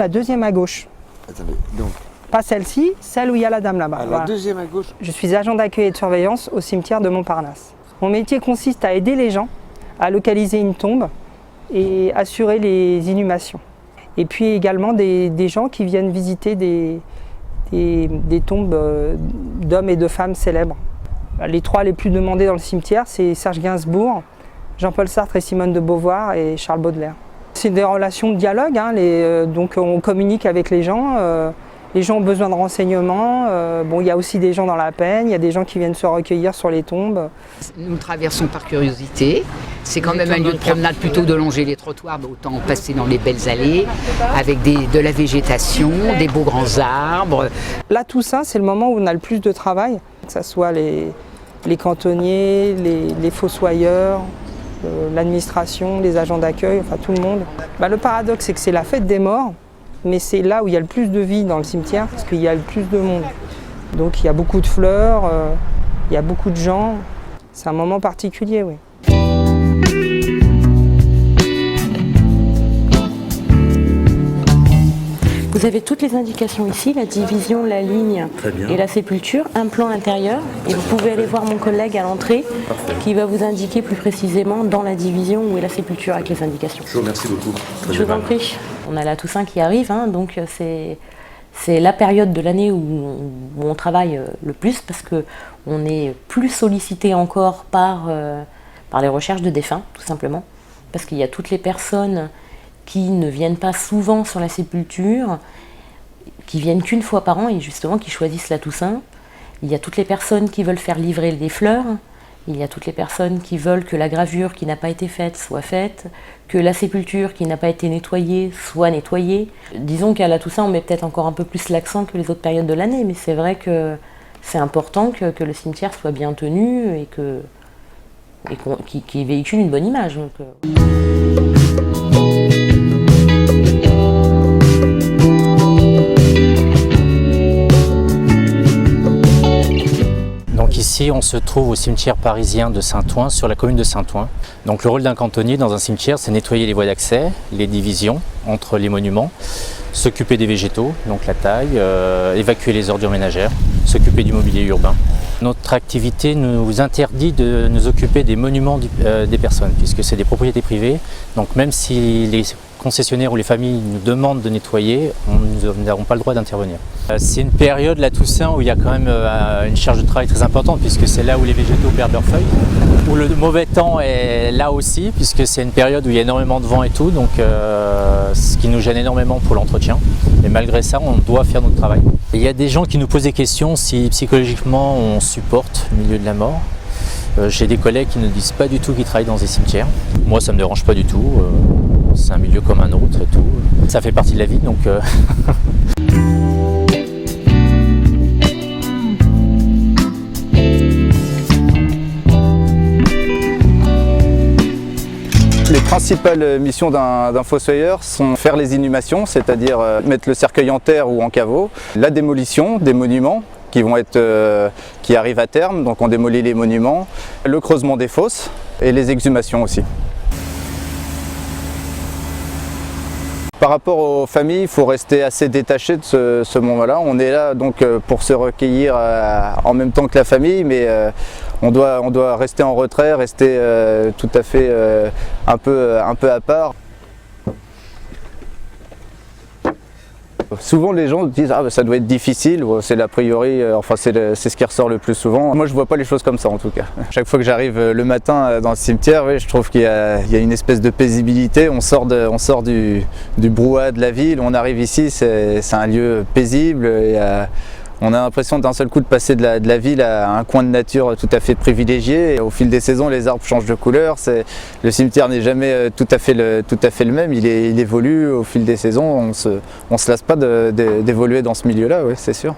la deuxième à gauche. Attendez, donc. Pas celle-ci, celle où il y a la dame là-bas. Ah, Voilà. la deuxième à gauche. Je suis agent d'accueil et de surveillance au cimetière de Montparnasse. Mon métier consiste à aider les gens à localiser une tombe et assurer les inhumations. Et puis également des gens qui viennent visiter des tombes d'hommes et de femmes célèbres. Les trois les plus demandés dans le cimetière, c'est Serge Gainsbourg, Jean-Paul Sartre et Simone de Beauvoir et Charles Baudelaire. C'est des relations de dialogue, hein, donc on communique avec les gens. Les gens ont besoin de renseignements. Bon, il y a aussi des gens dans la peine, il y a des gens qui viennent se recueillir sur les tombes. Nous traversons par curiosité. C'est quand même un lieu de promenade plutôt de longer les trottoirs, mais autant passer dans les belles allées avec de la végétation, des beaux grands arbres. Là, Toussaint, c'est le moment où on a le plus de travail, que ce soit les cantonniers, les fossoyeurs, l'administration, les agents d'accueil, enfin tout le monde. Le paradoxe, c'est que c'est la fête des morts. Mais c'est là où il y a le plus de vie dans le cimetière, parce qu'il y a le plus de monde. Donc il y a beaucoup de fleurs, il y a beaucoup de gens. C'est un moment particulier, oui. Vous avez toutes les indications ici, la division, la ligne et la sépulture, un plan intérieur. Et vous pouvez aller voir mon collègue à l'entrée qui va vous indiquer plus précisément dans la division où est la sépulture avec les indications. Je vous remercie beaucoup. Je vous en prie. On a la Toussaint qui arrive, hein, donc c'est la période de l'année où on travaille le plus parce qu'on est plus sollicité encore par les recherches de défunts, tout simplement. Parce qu'il y a toutes les personnes qui ne viennent pas souvent sur la sépulture, qui viennent qu'une fois par an et justement qui choisissent la Toussaint. Il y a toutes les personnes qui veulent faire livrer des fleurs, il y a toutes les personnes qui veulent que la gravure qui n'a pas été faite soit faite, que la sépulture qui n'a pas été nettoyée soit nettoyée. Disons qu'à la Toussaint on met peut-être encore un peu plus l'accent que les autres périodes de l'année, mais c'est vrai que c'est important que le cimetière soit bien tenu et qu'il véhicule une bonne image. Donc, Donc ici, on se trouve au cimetière parisien de Saint-Ouen, sur la commune de Saint-Ouen. Donc le rôle d'un cantonnier dans un cimetière, c'est nettoyer les voies d'accès, les divisions entre les monuments, s'occuper des végétaux, donc la taille, évacuer les ordures ménagères, s'occuper du mobilier urbain. Notre activité nous interdit de nous occuper des monuments des personnes, puisque c'est des propriétés privées. Donc même si les concessionnaires ou les familles nous demandent de nettoyer, nous n'avons pas le droit d'intervenir. C'est une période, la Toussaint, où il y a quand même une charge de travail très importante, puisque c'est là où les végétaux perdent leurs feuilles, où le mauvais temps est là aussi, puisque c'est une période où il y a énormément de vent et tout, donc ce qui nous gêne énormément pour l'entretien. Mais malgré ça, on doit faire notre travail. Il y a des gens qui nous posent des questions si psychologiquement on supporte le milieu de la mort. J'ai des collègues qui ne disent pas du tout qu'ils travaillent dans des cimetières. Moi, ça ne me dérange pas du tout. C'est un milieu comme un autre et tout. Ça fait partie de la vie, donc... Les principales missions d'un fossoyeur sont faire les inhumations, c'est-à-dire mettre le cercueil en terre ou en caveau, la démolition des monuments qui arrivent à terme, donc on démolit les monuments, le creusement des fosses et les exhumations aussi. Par rapport aux familles, il faut rester assez détaché de ce moment-là. On est là donc pour se recueillir en même temps que la famille, mais on doit rester en retrait, rester tout à fait un peu à part. Souvent les gens disent ça doit être difficile, c'est l'a priori, enfin c'est ce qui ressort le plus souvent. Moi je vois pas les choses comme ça en tout cas. Chaque fois que j'arrive le matin dans le cimetière, je trouve qu'il y a une espèce de paisibilité, on sort du brouhaha de la ville, on arrive ici, c'est un lieu paisible, on a l'impression d'un seul coup de passer de la ville à un coin de nature tout à fait privilégié. Et au fil des saisons, les arbres changent de couleur. Le cimetière n'est jamais tout à fait le même. Il évolue au fil des saisons. On se lasse pas d'évoluer dans ce milieu-là, oui, c'est sûr.